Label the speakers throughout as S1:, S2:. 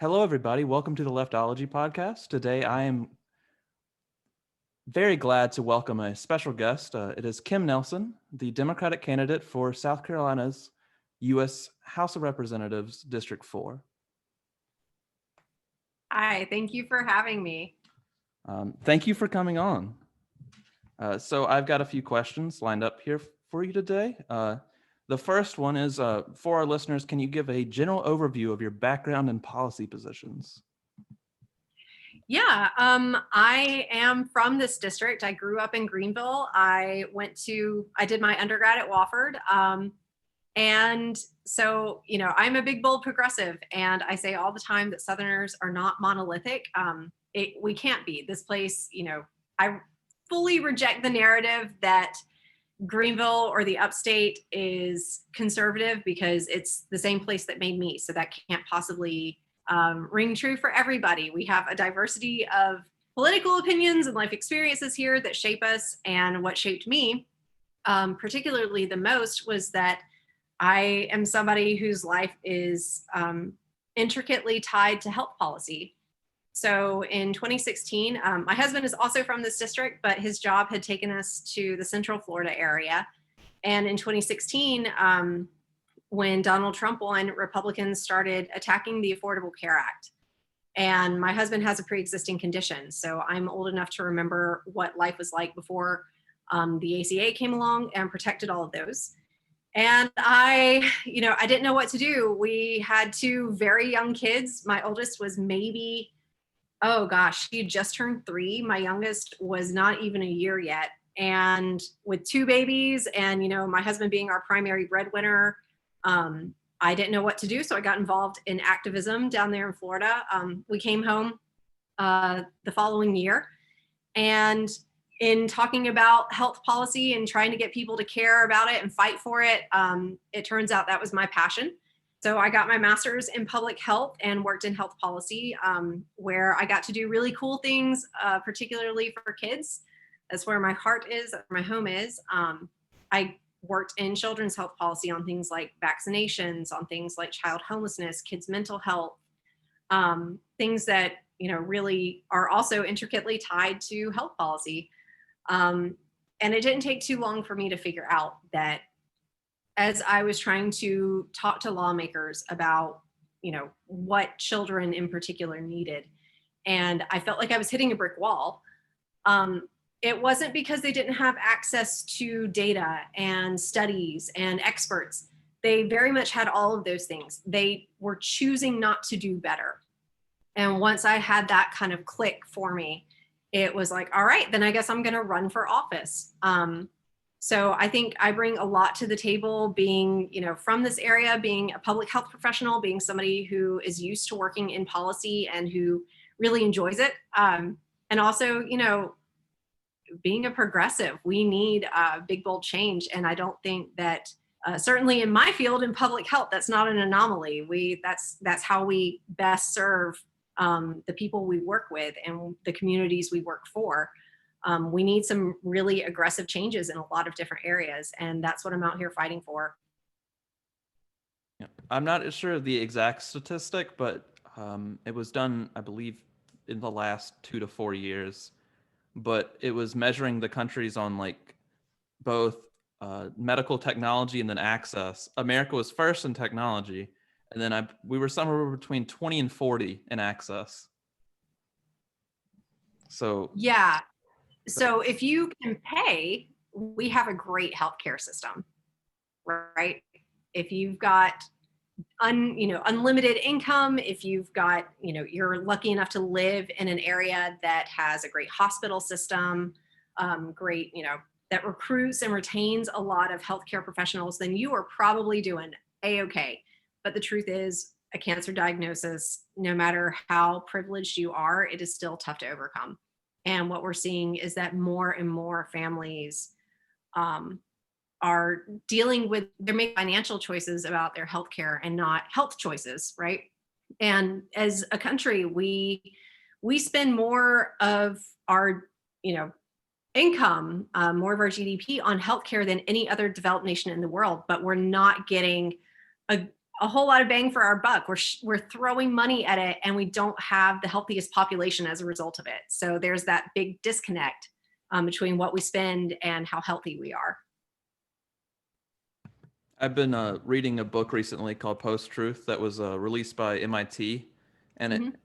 S1: Hello, everybody. Welcome to the Leftology podcast. Today, I am very glad to welcome a special guest. It is Kim Nelson, the Democratic candidate for South Carolina's U.S. House of Representatives, District 4.
S2: Hi, thank you for having me.
S1: Thank you for coming on. So I've got a few questions lined up here for you today. The first one is, for our listeners, can you give a general overview of your background and policy positions?
S2: Yeah, I am from this district. I grew up in Greenville. I did my undergrad at Wofford. And so, I'm a big, bold progressive. And I say all the time that Southerners are not monolithic. We can't be. This place, I fully reject the narrative that Greenville or the upstate is conservative because it's the same place that made me. So that can't possibly ring true for everybody. We have a diversity of political opinions and life experiences here that shape us. And what shaped me particularly the most was that I am somebody whose life is intricately tied to health policy. So in 2016, my husband is also from this district, but his job had taken us to the Central Florida area. And in 2016, when Donald Trump won, Republicans started attacking the Affordable Care Act. And my husband has a pre-existing condition. So I'm old enough to remember what life was like before the ACA came along and protected all of those. And I didn't know what to do. We had two very young kids. My oldest was maybe, she had just turned 3. My youngest was not even a year yet. And with 2 babies and, my husband being our primary breadwinner, I didn't know what to do. So I got involved in activism down there in Florida. We came home the following year. And in talking about health policy and trying to get people to care about it and fight for it, it turns out that was my passion. So I got my master's in public health and worked in health policy, where I got to do really cool things, particularly for kids. That's where my heart is, my home is. I worked in children's health policy on things like vaccinations, on things like child homelessness, kids' mental health, things that really are also intricately tied to health policy. And it didn't take too long for me to figure out that as I was trying to talk to lawmakers about, what children in particular needed, and I felt like I was hitting a brick wall. It wasn't because they didn't have access to data and studies and experts. They very much had all of those things. They were choosing not to do better. And once I had that kind of click for me, it was like, all right, then I guess I'm going to run for office. So I think I bring a lot to the table being, from this area, being a public health professional, being somebody who is used to working in policy and who really enjoys it. And also, being a progressive. We need big, bold change. And I don't think that certainly in my field in public health, that's not an anomaly. That's how we best serve the people we work with and the communities we work for. We need some really aggressive changes in a lot of different areas, and that's what I'm out here fighting for.
S1: Yeah. I'm not sure of the exact statistic, but it was done, I believe, in the last 2 to 4 years. But it was measuring the countries on both medical technology and then access. America was first in technology, and then we were somewhere between 20 and 40 in access. So
S2: yeah. So if you can pay, we have a great healthcare system, right? If you've got unlimited income, if you've got, you're lucky enough to live in an area that has a great hospital system, great, that recruits and retains a lot of healthcare professionals, then you are probably doing A-okay. But the truth is, a cancer diagnosis, no matter how privileged you are, it is still tough to overcome. And what we're seeing is that more and more families are dealing with, they're making financial choices about their healthcare and not health choices, right? And as a country, we spend more of our, income, more of our GDP on healthcare than any other developed nation in the world, but we're not getting a a whole lot of bang for our buck. We're throwing money at it, and we don't have the healthiest population as a result of it. So there's that big disconnect between what we spend and how healthy we are.
S1: I've been reading a book recently called Post-Truth that was released by MIT, and
S2: Mhm.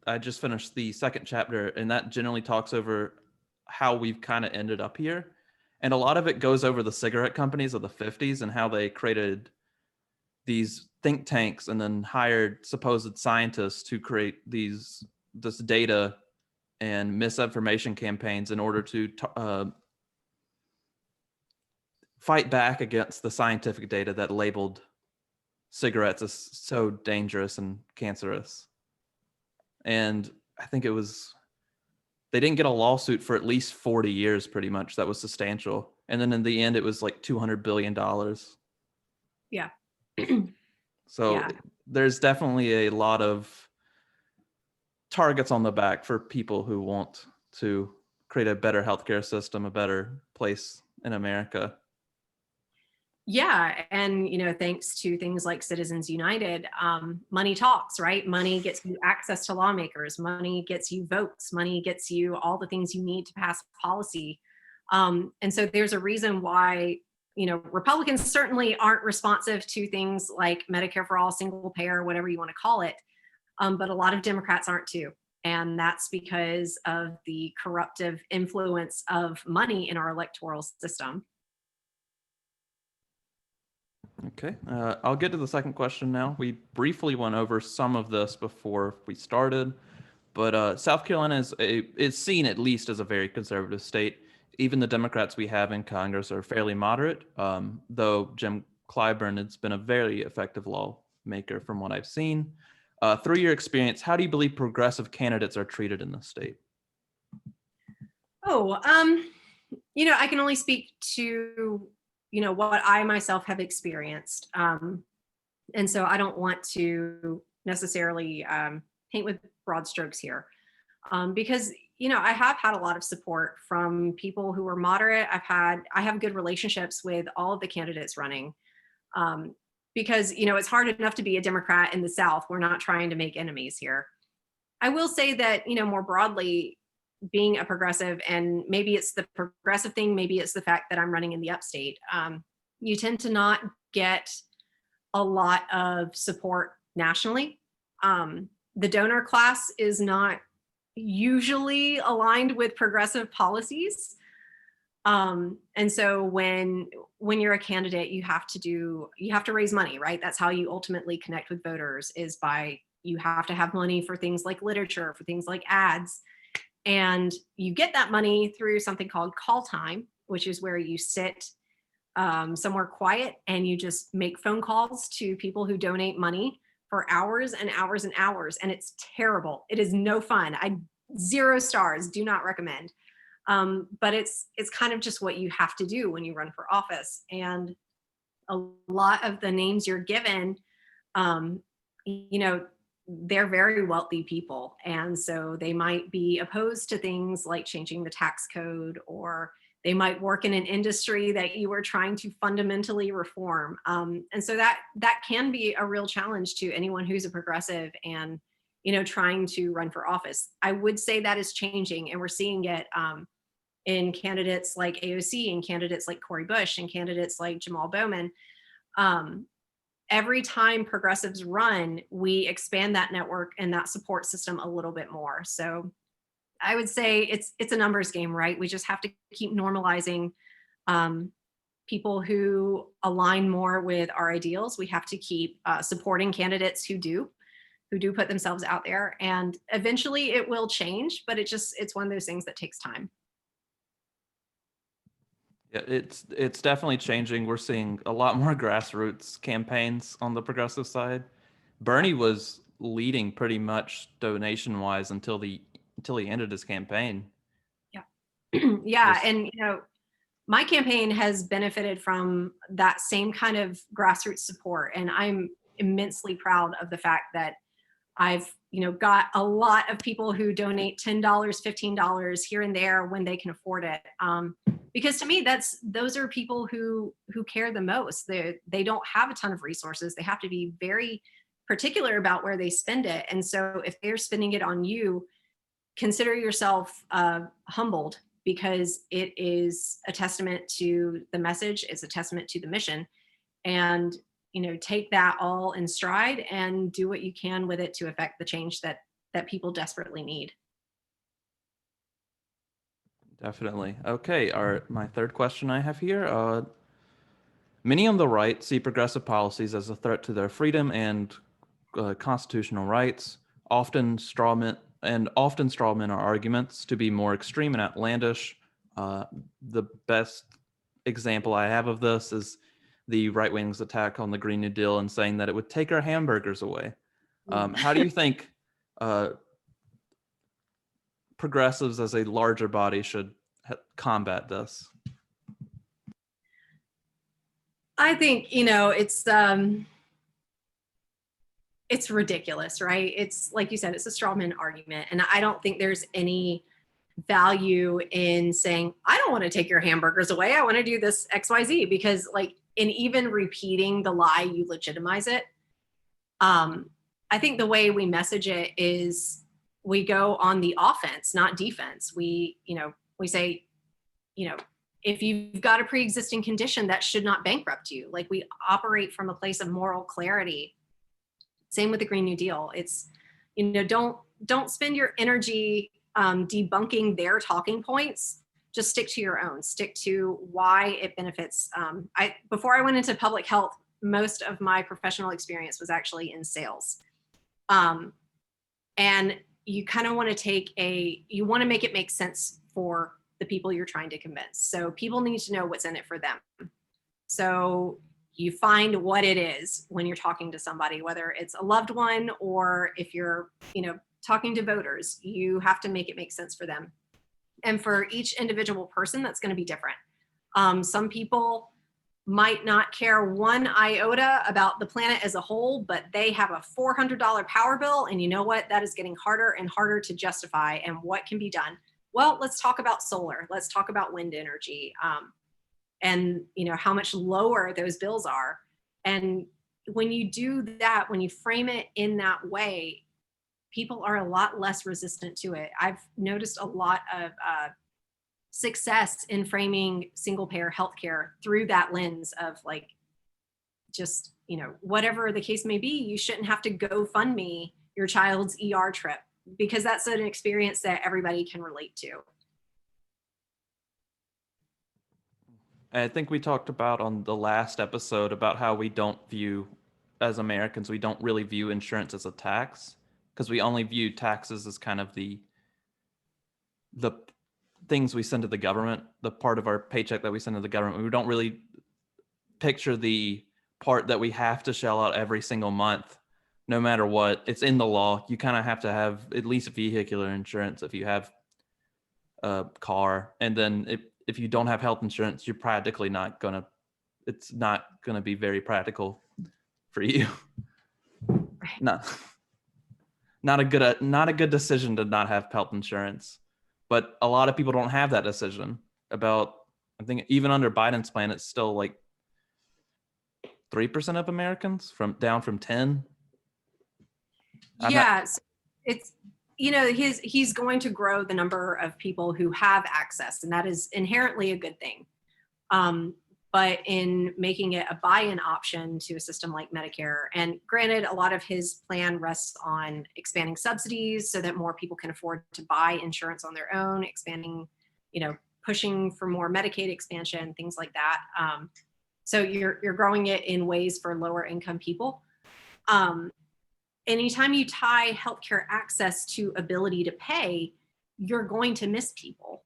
S1: I just finished the second chapter, and that generally talks over how we've kind of ended up here. And a lot of it goes over the cigarette companies of the 50s and how they created these think tanks and then hired supposed scientists to create this data and misinformation campaigns in order to fight back against the scientific data that labeled cigarettes as so dangerous and cancerous. And I think they didn't get a lawsuit for at least 40 years, pretty much. That was substantial. And then in the end, it was like $200 billion.
S2: Yeah.
S1: So
S2: Yeah.
S1: there's definitely a lot of targets on the back for people who want to create a better healthcare system, a better place in America.
S2: Yeah, and thanks to things like Citizens United, money talks, right? Money gets you access to lawmakers, money gets you votes, money gets you all the things you need to pass policy. And so there's a reason why Republicans certainly aren't responsive to things like Medicare for all, single payer, whatever you want to call it, but a lot of Democrats aren't too. And that's because of the corruptive influence of money in our electoral system.
S1: Okay, I'll get to the second question now. We briefly went over some of this before we started, but South Carolina is seen at least as a very conservative state. Even the Democrats we have in Congress are fairly moderate, though Jim Clyburn has been a very effective lawmaker from what I've seen. Through your experience, how do you believe progressive candidates are treated in the state?
S2: Oh, I can only speak to, what I myself have experienced. And so I don't want to necessarily paint with broad strokes here, because, I have had a lot of support from people who are moderate. I have good relationships with all of the candidates running, because, it's hard enough to be a Democrat in the South. We're not trying to make enemies here. I will say that, more broadly, being a progressive, and maybe it's the progressive thing, maybe it's the fact that I'm running in the upstate, you tend to not get a lot of support nationally. The donor class is not usually aligned with progressive policies. And so when you're a candidate, you have to raise money, right? That's how you ultimately connect with voters, is by, you have to have money for things like literature, for things like ads. And you get that money through something called call time, which is where you sit somewhere quiet and you just make phone calls to people who donate money for hours and hours and hours. And it's terrible. It is no fun. 0 stars, do not recommend. But it's kind of just what you have to do when you run for office. And a lot of the names you're given, you know, they're very wealthy people. And so they might be opposed to things like changing the tax code, or they might work in an industry that you are trying to fundamentally reform. And so that can be a real challenge to anyone who's a progressive and, trying to run for office. I would say that is changing, and we're seeing it in candidates like AOC, and candidates like Cori Bush, and candidates like Jamal Bowman. Every time progressives run, we expand that network and that support system a little bit more. So I would say it's a numbers game, right? We just have to keep normalizing people who align more with our ideals. We have to keep supporting candidates who do put themselves out there, and eventually it will change, but it's one of those things that takes time.
S1: Yeah, it's definitely changing. We're seeing a lot more grassroots campaigns on the progressive side.
S2: Yeah.
S1: Bernie was leading pretty much donation wise until he ended his campaign.
S2: Yeah. Yeah.
S1: Just
S2: And, my campaign has benefited from that same kind of grassroots support. And I'm immensely proud of the fact that I've, got a lot of people who donate $10, $15 here and there when they can afford it. Because to me, those are people who care the most. They don't have a ton of resources. They have to be very particular about where they spend it. And so if they're spending it on you, consider yourself humbled, because it is a testament to the message. It's a testament to the mission. And take that all in stride and do what you can with it to affect the change that people desperately need.
S1: Definitely. Okay, my third question I have here. Many on the right see progressive policies as a threat to their freedom and constitutional rights, often strawman our arguments to be more extreme and outlandish. The best example I have of this is the right wing's attack on the Green New Deal and saying that it would take our hamburgers away. How do you think progressives as a larger body should combat this?
S2: I think, it's ridiculous, right? It's like you said, it's a straw man argument. And I don't think there's any value in saying, I don't want to take your hamburgers away. I want to do this XYZ, because like in even repeating the lie, you legitimize it. I think the way we message it is we go on the offense, not defense. We say, if you've got a pre-existing condition, that should not bankrupt you. Like, we operate from a place of moral clarity. Same with the Green New Deal. It's, don't spend your energy debunking their talking points. Just stick to your own. Stick to why it benefits. Before I went into public health, most of my professional experience was actually in sales. And you kind of want to make it make sense for the people you're trying to convince. So people need to know what's in it for them. So you find what it is when you're talking to somebody, whether it's a loved one or if you're, talking to voters, you have to make it make sense for them. And for each individual person, that's going to be different. Some people might not care one iota about the planet as a whole, but they have a $400 power bill. And you know what? That is getting harder and harder to justify. And what can be done? Well, let's talk about solar. Let's talk about wind energy. And how much lower those bills are. And when you do that, when you frame it in that way, people are a lot less resistant to it. I've noticed a lot of success in framing single payer healthcare through that lens of like, just, whatever the case may be, you shouldn't have to go fund me your child's ER trip, because that's an experience that everybody can relate to.
S1: I think we talked about on the last episode about how as Americans, we don't really view insurance as a tax, because we only view taxes as kind of the things we send to the government, the part of our paycheck that we send to the government. We don't really picture the part that we have to shell out every single month, no matter what. It's in the law. You kind of have to have at least vehicular insurance if you have a car. And then if you don't have health insurance, you're practically it's not gonna be very practical for you. Not a good decision to not have health insurance. But a lot of people don't have that decision. I think even under Biden's plan, it's still like 3% of Americans down from 10.
S2: Yeah, so it's, he's going to grow the number of people who have access, and that is inherently a good thing. But in making it a buy-in option to a system like Medicare, and granted, a lot of his plan rests on expanding subsidies so that more people can afford to buy insurance on their own, expanding, pushing for more Medicaid expansion, things like that. So you're growing it in ways for lower income people. Anytime you tie healthcare access to ability to pay, you're going to miss people.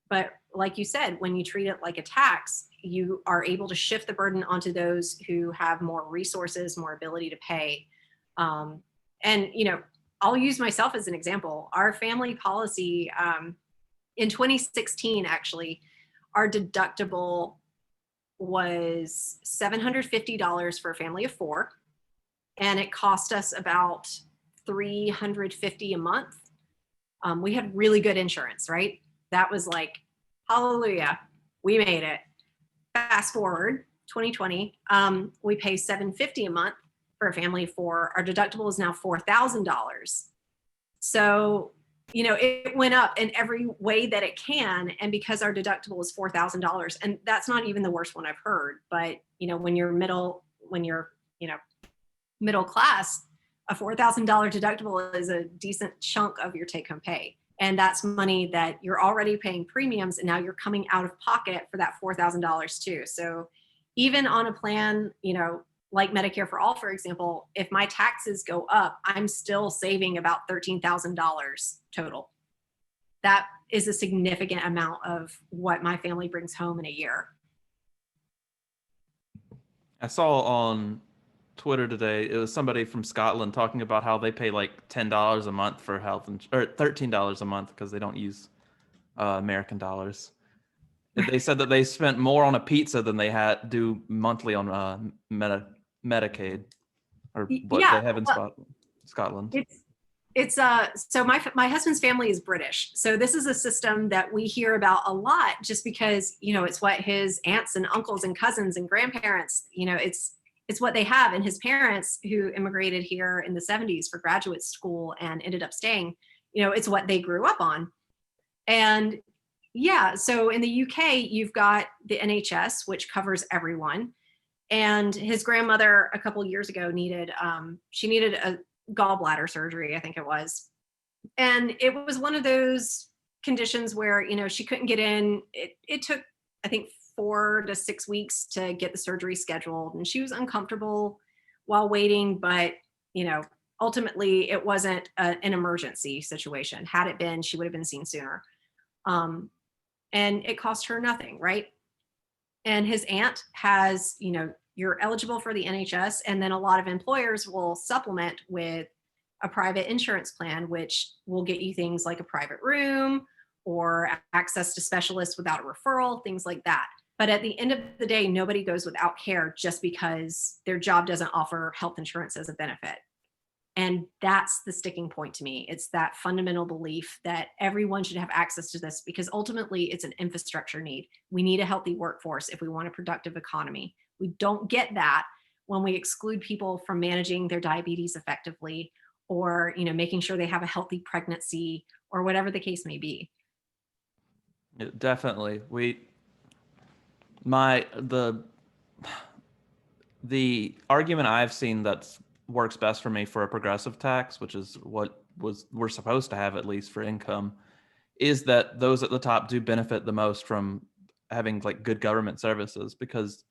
S2: But like you said, when you treat it like a tax, you are able to shift the burden onto those who have more resources, more ability to pay. And, I'll use myself as an example. Our family policy in 2016, actually, our deductible was $750 for a family of 4. and it cost us about $350 a month. We had really good insurance, right? That was like, hallelujah, we made it. Fast forward 2020, we pay $750 a month for a family. For our deductible is now $4,000. So, it went up in every way that it can. And because our deductible is $4,000, and that's not even the worst one I've heard, but when you're middle class, a $4,000 deductible is a decent chunk of your take home pay. And that's money that you're already paying premiums, and now you're coming out of pocket for that $4,000 too. So even on a plan, like Medicare for All, for example, if my taxes go up, I'm still saving about $13,000 total. That is a significant amount of what my family brings home in a year.
S1: I saw on Twitter today, it was somebody from Scotland talking about how they pay like $10 a month for health or $13 a month because they don't use American dollars. They said that they spent more on a pizza than they do monthly on Medicaid, or what
S2: Yeah,
S1: they have in Scotland.
S2: So my husband's family is British. So this is a system that we hear about a lot just because, it's what his aunts and uncles and cousins and grandparents, it's what they have. And his parents, who immigrated here in the 70s for graduate school and ended up staying, it's what they grew up on. And yeah, so in the UK, you've got the NHS, which covers everyone. And his grandmother a couple years ago needed a gallbladder surgery, I think it was. And it was one of those conditions where, she couldn't get in. It took, I think, 4 to 6 weeks to get the surgery scheduled. And she was uncomfortable while waiting, but, ultimately it wasn't an emergency situation. Had it been, she would have been seen sooner. And it cost her nothing, right? And his aunt has, you're eligible for the NHS, and then a lot of employers will supplement with a private insurance plan, which will get you things like a private room or access to specialists without a referral, things like that. But at the end of the day, nobody goes without care just because their job doesn't offer health insurance as a benefit. And that's the sticking point to me. It's that fundamental belief that everyone should have access to this, because ultimately it's an infrastructure need. We need a healthy workforce if we want a productive economy. We don't get that when we exclude people from managing their diabetes effectively, or making sure they have a healthy pregnancy, or whatever the case may be.
S1: Yeah, definitely. The argument I've seen that works best for me for a progressive tax, which is what we're supposed to have at least for income, is that those at the top do benefit the most from having like good government services, because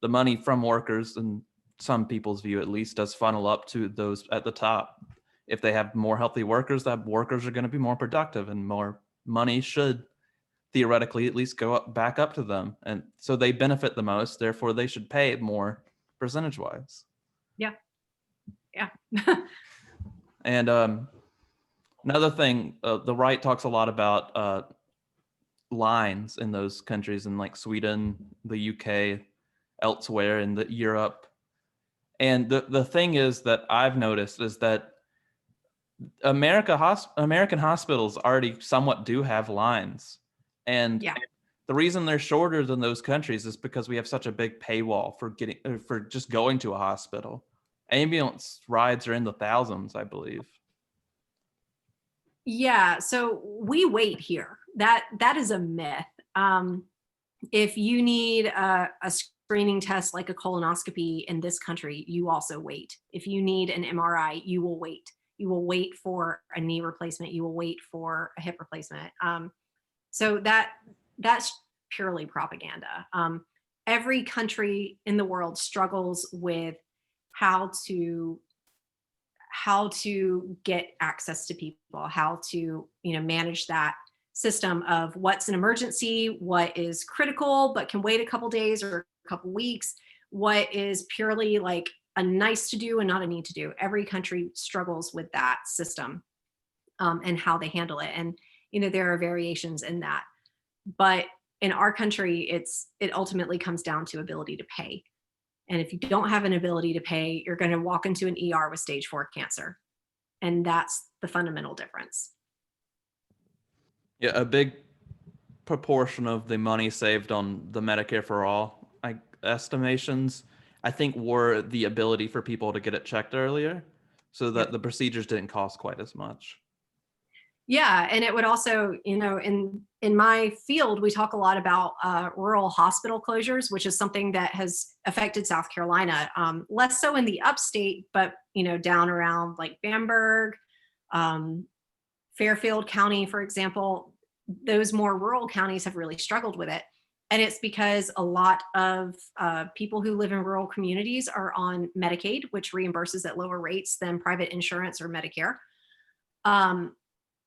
S1: the money from workers, in some people's view at least, does funnel up to those at the top. If they have more healthy workers, that workers are going to be more productive, and more money should theoretically at least go back up to them. And so they benefit the most, therefore they should pay more percentage wise.
S2: Yeah.
S1: And another thing, the right talks a lot about lines in those countries, in like Sweden, the UK, elsewhere in Europe. And the thing is that I've noticed is that American hospitals already somewhat do have lines. And the reason they're shorter than those countries is because we have such a big paywall for just going to a hospital. Ambulance rides are in the thousands, I believe.
S2: Yeah, so we wait here. That is a myth. If you need a screening test like a colonoscopy in this country, you also wait. If you need an MRI, you will wait. You will wait for a knee replacement. You will wait for a hip replacement. So that's purely propaganda. Every country in the world struggles with how to get access to people, how to manage that system of what's an emergency, what is critical but can wait a couple days or a couple weeks, what is purely like a nice to do and not a need to do. Every country struggles with that system, and how they handle it. And there are variations in that, but in our country, it ultimately comes down to ability to pay. And if you don't have an ability to pay, you're going to walk into an ER with stage 4 cancer. And that's the fundamental difference.
S1: Yeah, a big proportion of the money saved on the Medicare for All estimations, I think, were the ability for people to get it checked earlier so that
S2: Yep.
S1: the procedures didn't cost quite as much.
S2: Yeah, and it would also, in my field, we talk a lot about rural hospital closures, which is something that has affected South Carolina, less so in the upstate, but down around like Bamberg, Fairfield County, for example. Those more rural counties have really struggled with it, and it's because a lot of people who live in rural communities are on Medicaid, which reimburses at lower rates than private insurance or Medicare.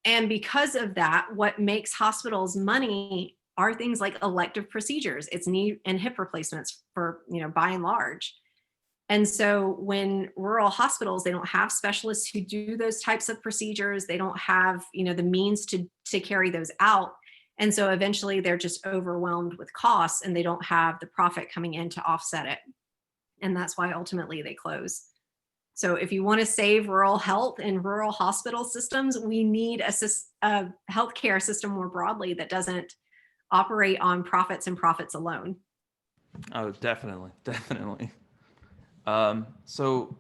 S2: And because of that, what makes hospitals money are things like elective procedures. It's knee and hip replacements for, by and large. And so when rural hospitals, they don't have specialists who do those types of procedures. They don't have, the means to carry those out. And so eventually they're just overwhelmed with costs and they don't have the profit coming in to offset it. And that's why ultimately they close. So if you want to save rural health and rural hospital systems, we need a healthcare system more broadly that doesn't operate on profits and profits alone.
S1: Oh, definitely, definitely. So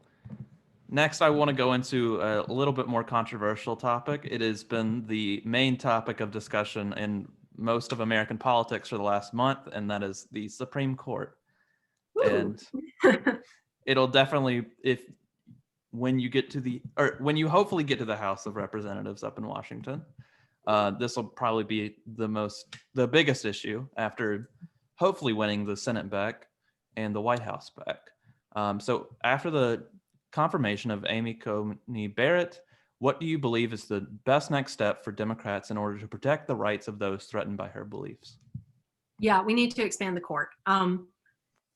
S1: next, I want to go into a little bit more controversial topic. It has been the main topic of discussion in most of American politics for the last month, and that is the Supreme Court.
S2: Woo.
S1: And it'll definitely, when you hopefully get to the House of Representatives up in Washington, this will probably be the biggest issue after hopefully winning the Senate back and the White House back. So after the confirmation of Amy Coney Barrett, what do you believe is the best next step for Democrats in order to protect the rights of those threatened by her beliefs?
S2: Yeah, we need to expand the court.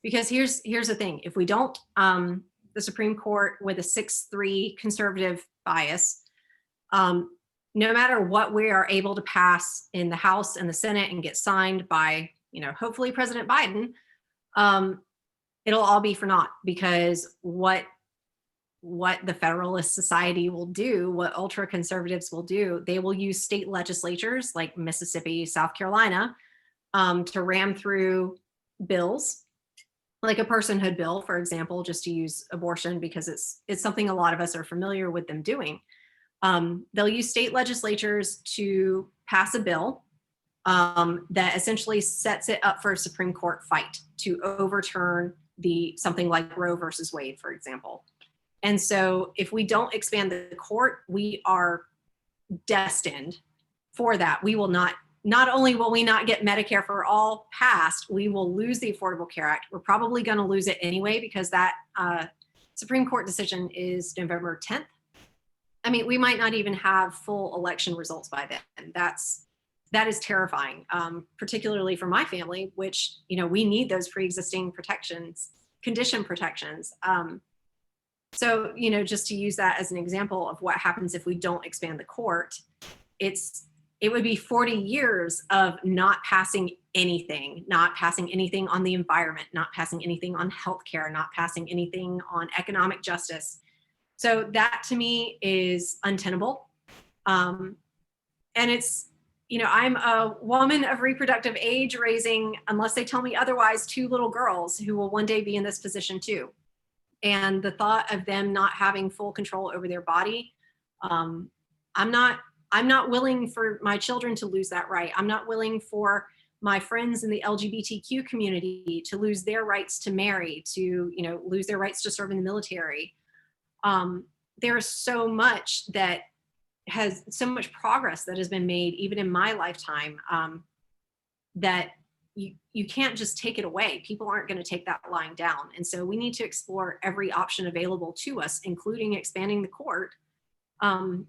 S2: Because here's the thing. If we don't, the Supreme Court with a 6-3 conservative bias, no matter what we are able to pass in the House and the Senate and get signed by, hopefully President Biden, it'll all be for naught, because what the Federalist Society will do, what ultra conservatives will do, they will use state legislatures like Mississippi, South Carolina, to ram through bills like a personhood bill, for example, just to use abortion because it's something a lot of us are familiar with them doing. They'll use state legislatures to pass a bill that essentially sets it up for a Supreme Court fight to overturn something like Roe versus Wade, for example. And so if we don't expand the court, we are destined for that. We will not only will we not get Medicare for All passed, we will lose the Affordable Care Act. We're probably going to lose it anyway, because that Supreme Court decision is November 10th. I mean, we might not even have full election results by then. That is terrifying, particularly for my family, which, we need those pre-existing condition protections. So, just to use that as an example of what happens if we don't expand the court, it would be 40 years of not passing anything on the environment, not passing anything on healthcare, not passing anything on economic justice. So that to me is untenable. And it's, I'm a woman of reproductive age raising, unless they tell me otherwise, 2 little girls who will one day be in this position too. And the thought of them not having full control over their body, I'm not willing for my children to lose that right. I'm not willing for my friends in the LGBTQ community to lose their rights to marry, to, lose their rights to serve in the military. There's so much progress that has been made, even in my lifetime, that you can't just take it away. People aren't going to take that lying down. And so we need to explore every option available to us, including expanding the court, to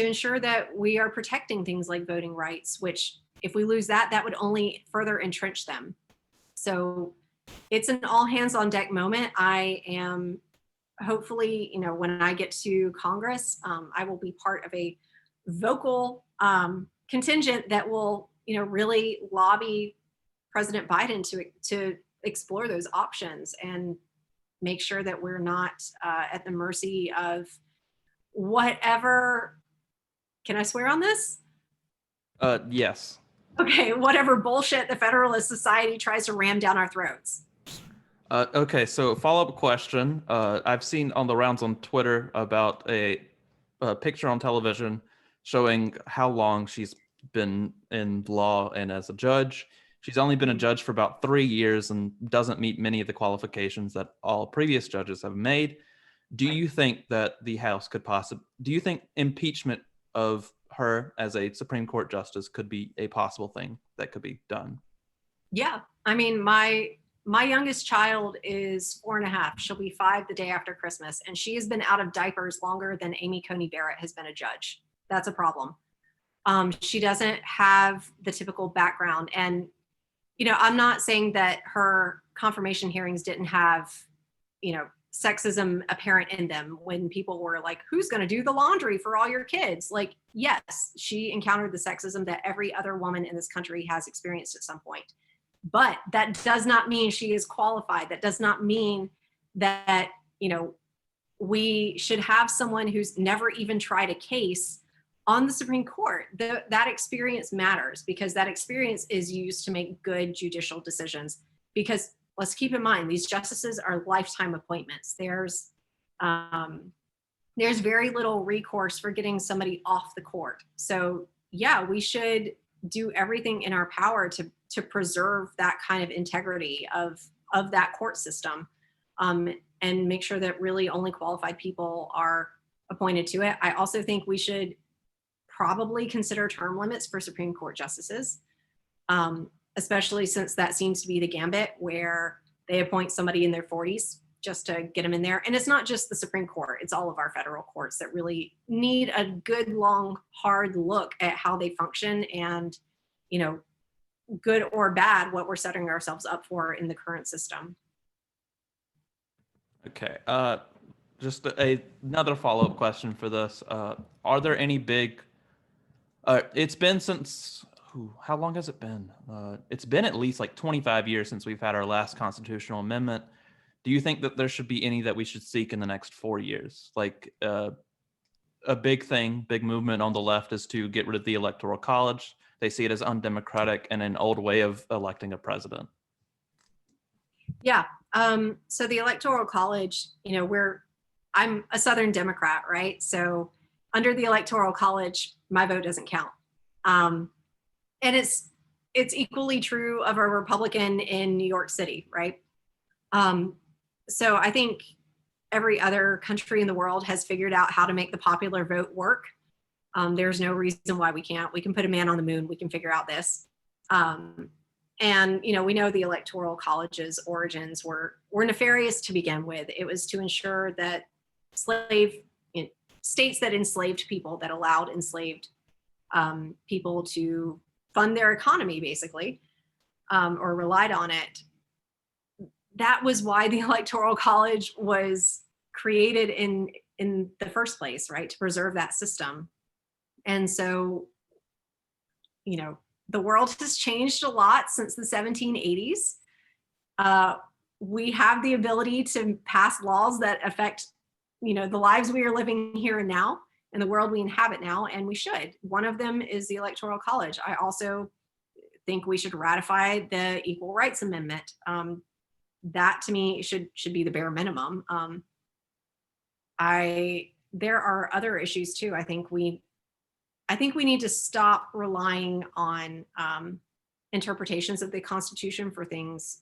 S2: ensure that we are protecting things like voting rights, which if we lose that would only further entrench them. So it's an all hands on deck moment. I am hopefully, when I get to Congress, I will be part of a vocal contingent that will, really lobby President Biden to explore those options. And make sure that we're not at the mercy of whatever. Can I swear on this?
S1: Yes.
S2: Okay, whatever bullshit the Federalist Society tries to ram down our throats.
S1: Okay, so follow-up question. I've seen on the rounds on Twitter about a picture on television showing how long she's been in law and as a judge. She's only been a judge for about 3 years and doesn't meet many of the qualifications that all previous judges have made. Do you think that the House could do you think impeachment of her as a Supreme Court justice could be a possible thing that could be done?
S2: Yeah, I mean, my youngest child is 4.5. She'll be 5 the day after Christmas, and she has been out of diapers longer than Amy Coney Barrett has been a judge. That's a problem. She doesn't have the typical background, and I'm not saying that her confirmation hearings didn't have, sexism apparent in them when people were like, who's going to do the laundry for all your kids? Like, yes, she encountered the sexism that every other woman in this country has experienced at some point. But that does not mean she is qualified. That does not mean that, we should have someone who's never even tried a case on the Supreme Court. That experience matters because that experience is used to make good judicial decisions. Because let's keep in mind, these justices are lifetime appointments. There's very little recourse for getting somebody off the court. So yeah, we should do everything in our power to preserve that kind of integrity of that court system, and make sure that really only qualified people are appointed to it. I also think we should probably consider term limits for Supreme Court justices, especially since that seems to be the gambit where they appoint somebody in their 40s just to get them in there. And it's not just the Supreme Court, it's all of our federal courts that really need a good, long, hard look at how they function and, good or bad, what we're setting ourselves up for in the current system.
S1: Okay. Just another follow-up question for this. Are there any big? It's been since. How long has it been? It's been at least like 25 years since we've had our last constitutional amendment. Do you think that there should be any that we should seek in the next 4 years? Like a big movement on the left is to get rid of the Electoral College. They see it as undemocratic and an old way of electing a president.
S2: Yeah. So the Electoral College, I'm a Southern Democrat, right? So under the Electoral College, my vote doesn't count. And it's equally true of a Republican in New York City, right? So I think every other country in the world has figured out how to make the popular vote work. There's no reason why we can't. We can put a man on the moon. We can figure out this. And, we know the Electoral College's origins were nefarious to begin with. It was to ensure that states that enslaved people, that allowed enslaved people to fund their economy, basically, or relied on it. That was why the Electoral College was created in the first place, right? To preserve that system. And so, the world has changed a lot since the 1780s. We have the ability to pass laws that affect, the lives we are living here and now and the world we inhabit now, and we should. One of them is the Electoral College. I also think we should ratify the Equal Rights Amendment. That to me should be the bare minimum. There are other issues too. I think we need to stop relying on interpretations of the Constitution for things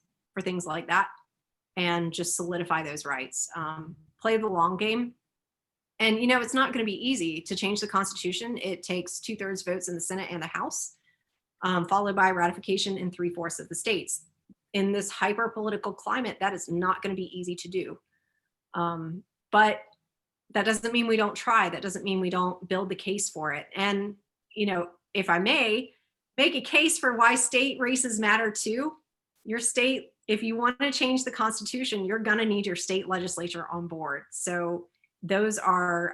S2: like that, and just solidify those rights. Play the long game. And it's not going to be easy to change the Constitution. It takes 2/3 votes in the Senate and the House, followed by ratification in 3/4 of the states. In this hyper political climate, that is not going to be easy to do. But that doesn't mean we don't try. That doesn't mean we don't build the case for it. And, if I may make a case for why state races matter too, your state, if you want to change the Constitution, you're going to need your state legislature on board. So those are,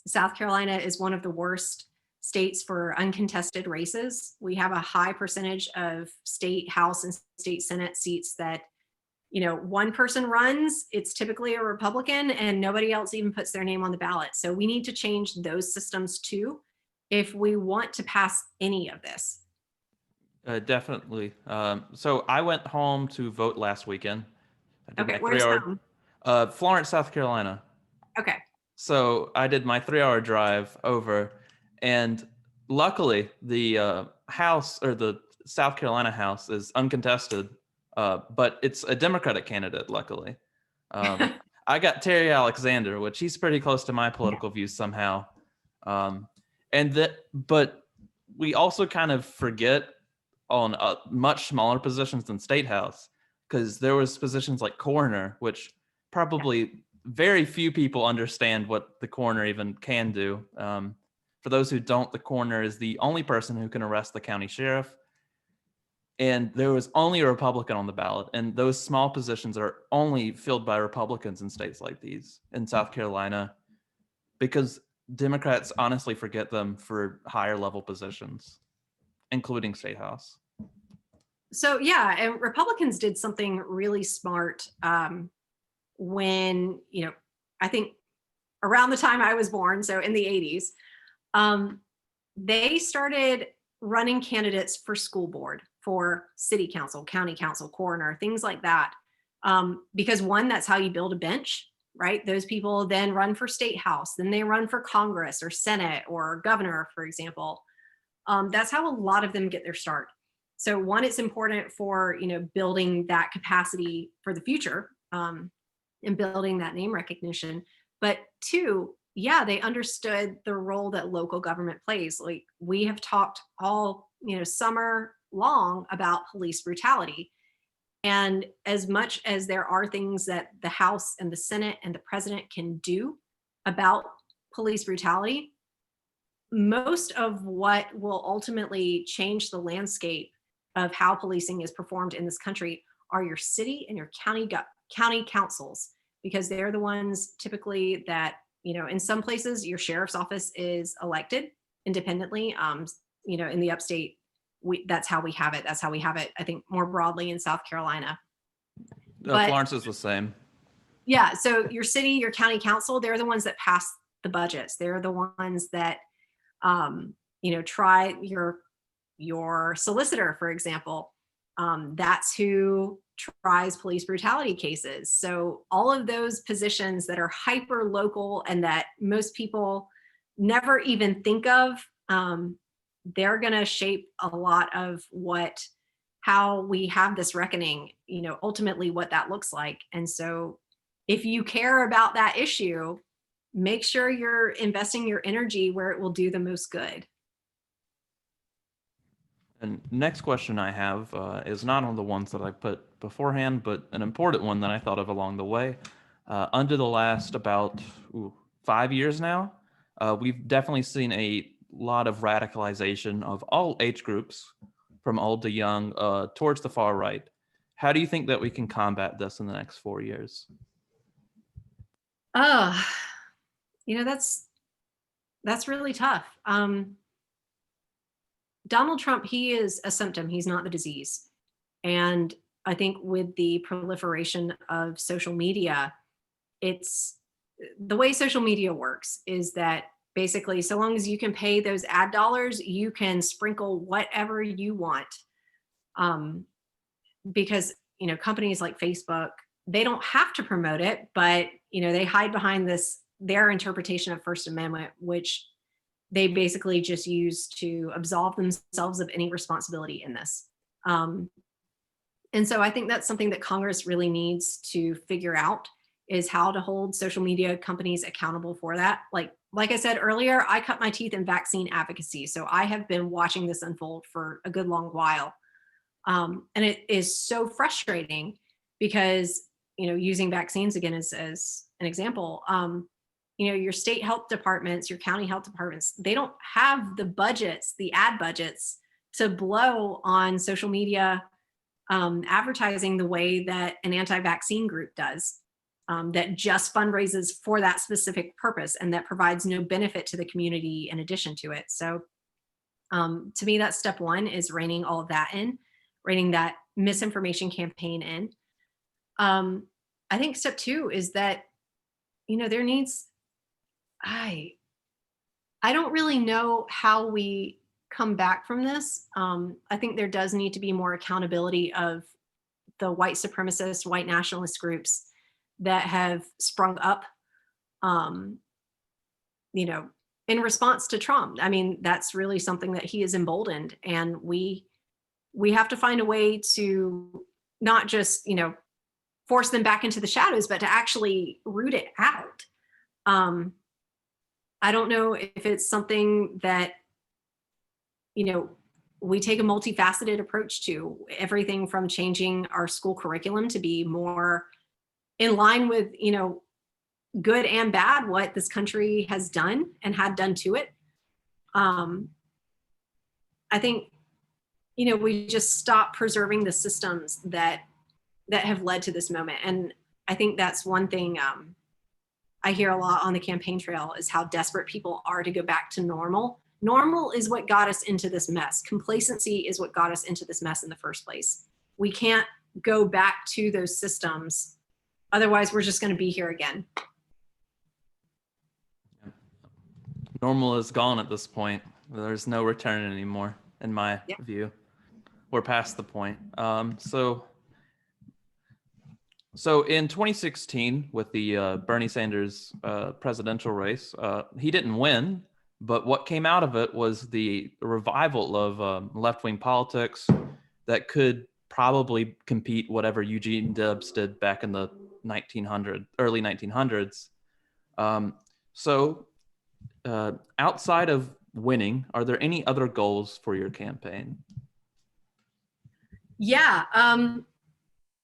S2: South Carolina is one of the worst states for uncontested races. We have a high percentage of state House and state Senate seats that one person runs, it's typically a Republican, and nobody else even puts their name on the ballot. So we need to change those systems too if we want to pass any of this.
S1: Definitely. So I went home to vote last weekend. I did
S2: Okay,
S1: my
S2: where's
S1: 3 hour,
S2: home?
S1: Florence, South Carolina.
S2: Okay.
S1: So I did my 3 hour drive over, and luckily the House, or the South Carolina House, is uncontested, but it's a Democratic candidate. Luckily, um, I got Terry Alexander, which he's pretty close to my
S2: Yeah.
S1: political views somehow, and that. But we also kind of forget on much smaller positions than state house, because there was positions like coroner, which probably very few people understand what the coroner even can do. For those who don't, the coroner is the only person who can arrest the county sheriff. And there was only a Republican on the ballot. And those small positions are only filled by Republicans in states like these, in South Carolina, because Democrats honestly forget them for higher level positions, including state house.
S2: So yeah, and Republicans did something really smart when, I think around the time I was born, so in the 80s, they started running candidates for school board, for city council, county council, coroner, things like that. Because one, that's how you build a bench, right? Those people then run for state house, then they run for Congress or Senate or governor, for example. That's how a lot of them get their start. So one, it's important for building that capacity for the future, and building that name recognition. But two, yeah, they understood the role that local government plays. Like we have talked all summer long about police brutality. And as much as there are things that the House and the Senate and the president can do about police brutality, most of what will ultimately change the landscape of how policing is performed in this country are your city and your county councils, because they're the ones typically that, in some places your sheriff's office is elected independently. In the upstate, that's how we have it. That's how we have it, I think, more broadly in South Carolina. But
S1: Florence is the same.
S2: yeah, so your city, your county council, they're the ones that pass the budgets. They're the ones that try your solicitor, for example. That's who tries police brutality cases. So all of those positions that are hyper local and that most people never even think of, they're going to shape a lot of how we have this reckoning, ultimately what that looks like. And so if you care about that issue, make sure you're investing your energy where it will do the most good.
S1: And next question I have is not on the ones that I put beforehand, but an important one that I thought of along the way. Under the last about 5 years now, we've definitely seen a lot of radicalization of all age groups, from old to young, towards the far right. How do you think that we can combat this in the next 4 years?
S2: Oh, that's really tough. Donald Trump, he is a symptom. He's not the disease. And I think with the proliferation of social media, it's the way social media works is that basically, so long as you can pay those ad dollars, you can sprinkle whatever you want. Because, companies like Facebook, they don't have to promote it, but, they hide behind their interpretation of First Amendment, which they basically just use to absolve themselves of any responsibility in this. And so I think that's something that Congress really needs to figure out, is how to hold social media companies accountable for that. Like I said earlier, I cut my teeth in vaccine advocacy. So I have been watching this unfold for a good long while. And it is so frustrating because, using vaccines again as an example, your state health departments, your county health departments, they don't have the budgets, the ad budgets, to blow on social media advertising the way that an anti-vaccine group does, that just fundraises for that specific purpose and that provides no benefit to the community in addition to it. So to me, that's step one, is reining all of that in, reining that misinformation campaign in. I think step two is that, there needs, I, I don't really know how we come back from this. I think there does need to be more accountability of the white supremacist, white nationalist groups that have sprung up, um, you know, in response to Trump. I mean, that's really something that he has emboldened, and we have to find a way to not just, force them back into the shadows, but to actually root it out. Um, I don't know if it's something that, you know, we take a multifaceted approach to everything from changing our school curriculum to be more in line with, good and bad, what this country has done and had done to it. Um, I think, we just stop preserving the systems that have led to this moment. And I think that's one thing I hear a lot on the campaign trail is how desperate people are to go back to normal. Normal is what got us into this mess. Complacency is what got us into this mess in the first place. We can't go back to those systems. Otherwise, we're just going to be here again.
S1: Normal is gone at this point. There's no return anymore, in my view. We're past the point. So in 2016, with the Bernie Sanders presidential race, he didn't win, but what came out of it was the revival of left-wing politics that could probably compete whatever Eugene Debs did back in the early 1900s. So outside of winning, are there any other goals for your campaign?
S2: Yeah.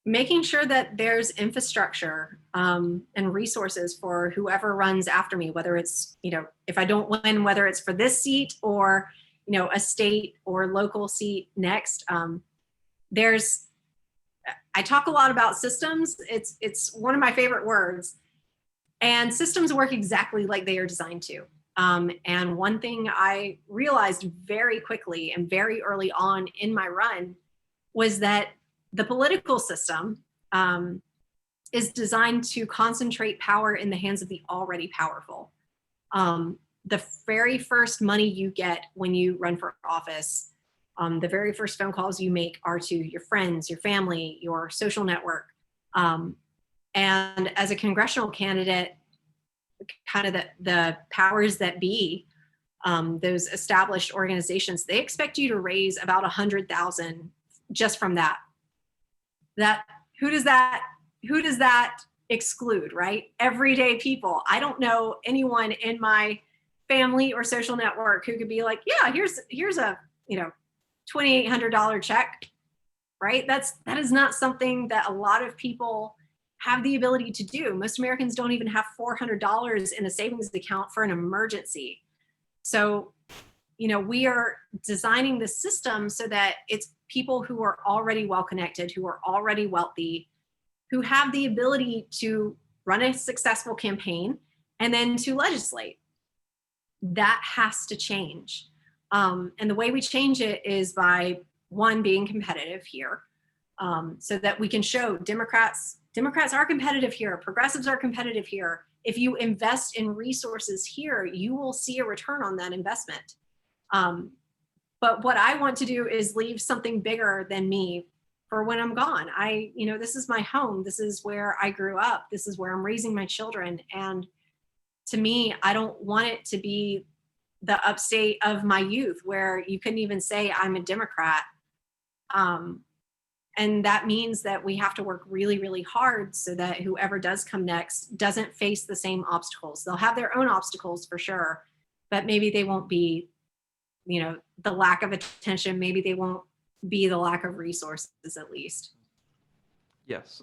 S2: Making sure that there's infrastructure and resources for whoever runs after me, whether it's, if I don't win, whether it's for this seat or, a state or local seat next. I talk a lot about systems. It's one of my favorite words. And systems work exactly like they are designed to. And one thing I realized very quickly and very early on in my run was that the political system is designed to concentrate power in the hands of the already powerful. The very first money you get when you run for office, the very first phone calls you make are to your friends, your family, your social network. And as a congressional candidate, kind of the powers that be, those established organizations, they expect you to raise about 100,000 just from that. Who does that exclude, right? Everyday people. I don't know anyone in my family or social network who could be like, yeah, here's a $2,800 check, right? That is not something that a lot of people have the ability to do. Most Americans don't even have $400 in a savings account for an emergency. So, we are designing the system so that it's people who are already well connected, who are already wealthy, who have the ability to run a successful campaign and then to legislate. That has to change. And the way we change it is by, one, being competitive here, so that we can show Democrats are competitive here, progressives are competitive here. If you invest in resources here, you will see a return on that investment. But what I want to do is leave something bigger than me for when I'm gone. This is my home. This is where I grew up. This is where I'm raising my children. And to me, I don't want it to be the upstate of my youth where you couldn't even say I'm a Democrat. And that means that we have to work really, really hard so that whoever does come next doesn't face the same obstacles. They'll have their own obstacles for sure, but maybe they won't be, the lack of attention. Maybe they won't be the lack of resources, at least.
S1: Yes.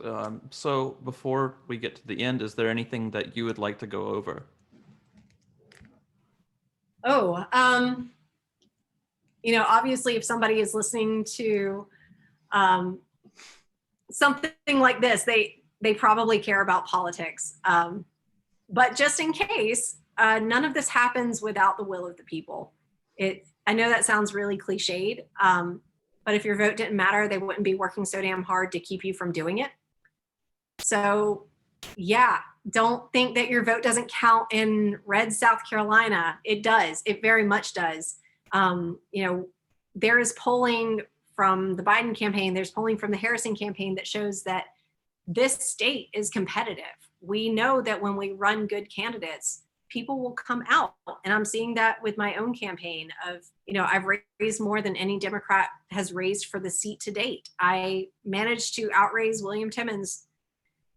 S1: So before we get to the end, is there anything that you would like to go over?
S2: Obviously, if somebody is listening to something like this, they probably care about politics. But just in case, none of this happens without the will of the people. I know that sounds really cliched, but if your vote didn't matter, they wouldn't be working so damn hard to keep you from doing it. So yeah, don't think that your vote doesn't count in red South Carolina. It does. It very much does. You know, there is polling from the Biden campaign, there's polling from the Harrison campaign that shows that this state is competitive. We know that when we run good candidates, people will come out. And I'm seeing that with my own campaign of, you know, I've raised more than any Democrat has raised for the seat to date. I managed to outraise William Timmons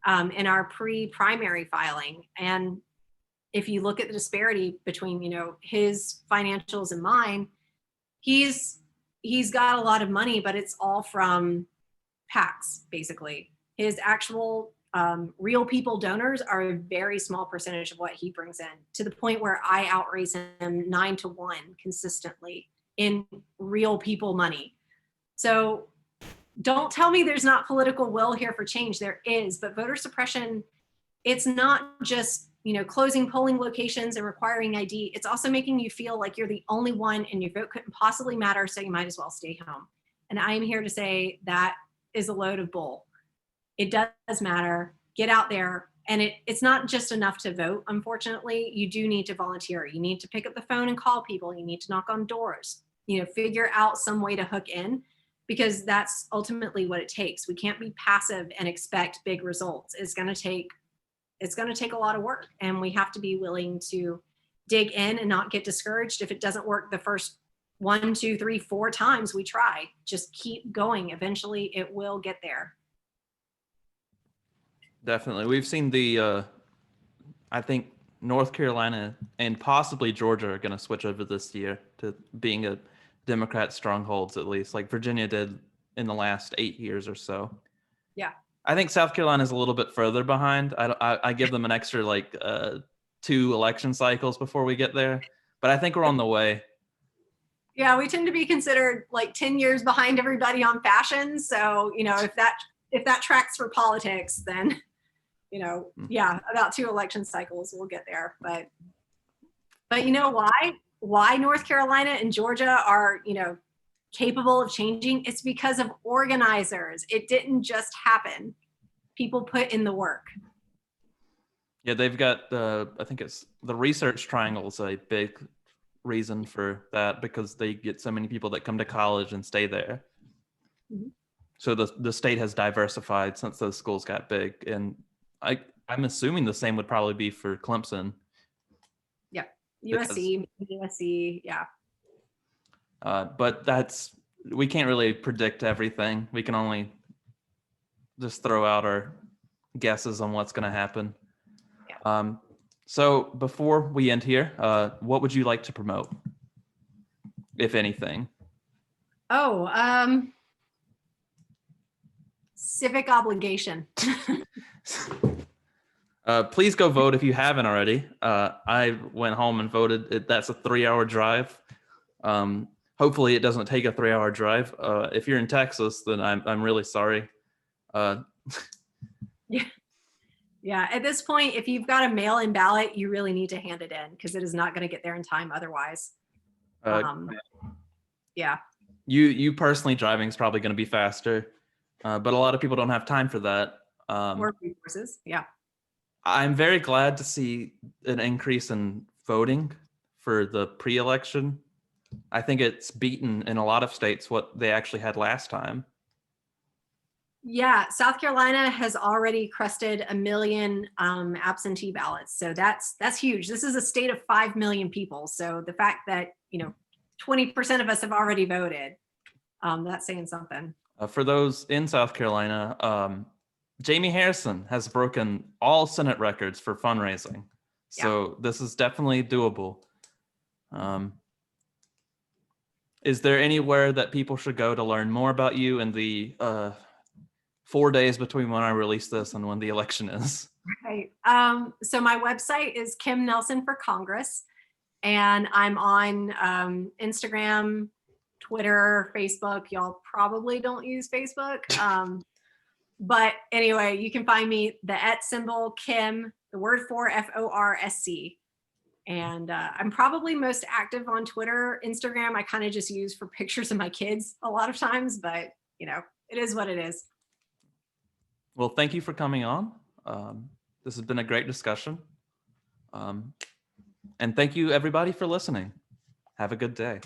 S2: in our pre-primary filing. And if you look at the disparity between, you know, his financials and mine, he's got a lot of money, but it's all from PACs, basically. His actual real people donors are a very small percentage of what he brings in, to the point where I outraise him 9-1 consistently in real people money. So don't tell me there's not political will here for change. There is, but voter suppression, it's not just, you know, closing polling locations and requiring ID. It's also making you feel like you're the only one and your vote couldn't possibly matter, so you might as well stay home. And I am here to say that is a load of bull. It does matter. Get out there. And it's not just enough to vote, unfortunately. You do need to volunteer. You need to pick up the phone and call people. You need to knock on doors. You know, figure out some way to hook in, because that's ultimately what it takes. We can't be passive and expect big results. It's going to take a lot of work, and we have to be willing to dig in and not get discouraged if it doesn't work the first 1, 2, 3, 4 times we try. Just keep going. Eventually it will get there.
S1: Definitely. We've seen I think North Carolina and possibly Georgia are going to switch over this year to being a Democrat strongholds, at least like Virginia did in the last 8 years or so.
S2: Yeah.
S1: I think South Carolina is a little bit further behind. I give them an extra 2 election cycles before we get there, but I think we're on the way.
S2: Yeah, we tend to be considered like 10 years behind everybody on fashion. So, you know, if that tracks for politics, then, you know, yeah, about 2 election cycles we'll get there. But you know why North Carolina and Georgia are, you know, capable of changing? It's because of organizers. It didn't just happen. People put in the work.
S1: Yeah, they've got I think it's the research triangle is a big reason for that, because they get so many people that come to college and stay there.
S2: Mm-hmm.
S1: So the state has diversified since those schools got big, and I'm assuming the same would probably be for Clemson.
S2: Yeah, USC, yeah.
S1: But we can't really predict everything. We can only just throw out our guesses on what's going to happen. Yeah. So before we end here, what would you like to promote, if anything?
S2: Oh, civic obligation.
S1: Please go vote if you haven't already. I went home and voted. That's a 3-hour drive. Hopefully it doesn't take a 3-hour drive. If you're in Texas, then I'm really sorry.
S2: Yeah. At this point, if you've got a mail-in ballot, you really need to hand it in, because it is not going to get there in time otherwise. Yeah.
S1: You personally driving is probably going to be faster, but a lot of people don't have time for that.
S2: More resources. Yeah.
S1: I'm very glad to see an increase in voting for the pre-election. I think it's beaten in a lot of states what they actually had last time.
S2: Yeah, South Carolina has already crested 1 million absentee ballots. So that's huge. This is a state of 5 million people. So the fact that, you know, 20% of us have already voted, that's saying something.
S1: For those in South Carolina, Jamie Harrison has broken all Senate records for fundraising. So This is definitely doable. Is there anywhere that people should go to learn more about you in the 4 days between when I release this and when the election is?
S2: Right. So my website is Kim Nelson for Congress, and I'm on Instagram, Twitter, Facebook. Y'all probably don't use Facebook. But anyway, you can find me, the @ Kim, the word for FORSC. And I'm probably most active on Twitter. Instagram, I kind of just use for pictures of my kids a lot of times, but you know, it is what it is.
S1: Well, thank you for coming on. This has been a great discussion. And thank you, everybody, for listening. Have a good day.